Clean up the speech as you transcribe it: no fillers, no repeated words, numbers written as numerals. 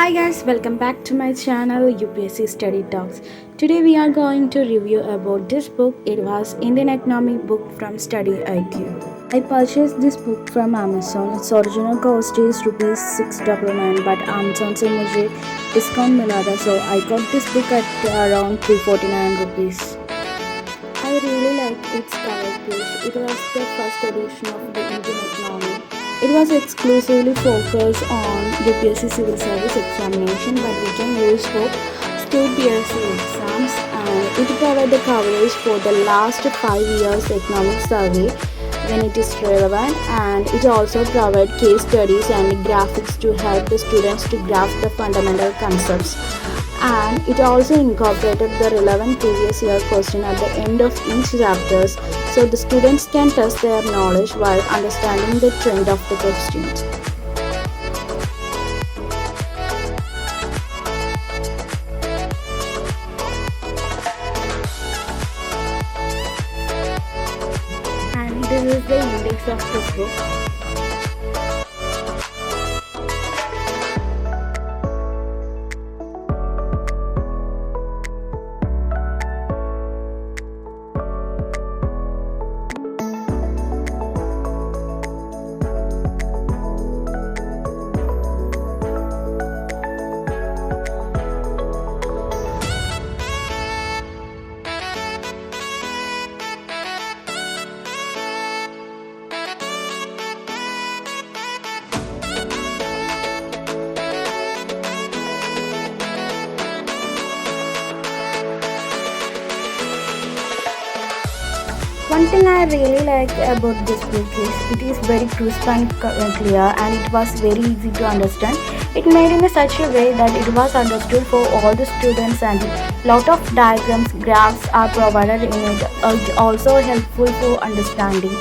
Hi guys, welcome back to my channel UPSC Study Talks. Today we are going to review about this book. It was Indian Economic book from Study IQ. I purchased this book from Amazon. Its original cost is rupees 699 but Amazon से मुझे discount मिला था, so I got this book at around 349 rupees. I really like its cover page. It was the first edition of the Indian Economy. It was exclusively focused on UPSC Civil Service examination, but we can use for state PSC exams, and it provides the coverage for the last 5 years economic survey when it is relevant, and it also provides case studies and graphics to help the students to grasp the fundamental concepts. And it also incorporated the relevant previous year question at the end of each chapters, so the students can test their knowledge while understanding the trend of the questions. And this is the index of this book. One thing I really like about this book is it is very crisp and clear, and it was very easy to understand. It made in such a way that it was understood for all the students, and lot of diagrams, graphs are provided in it, also helpful for understanding.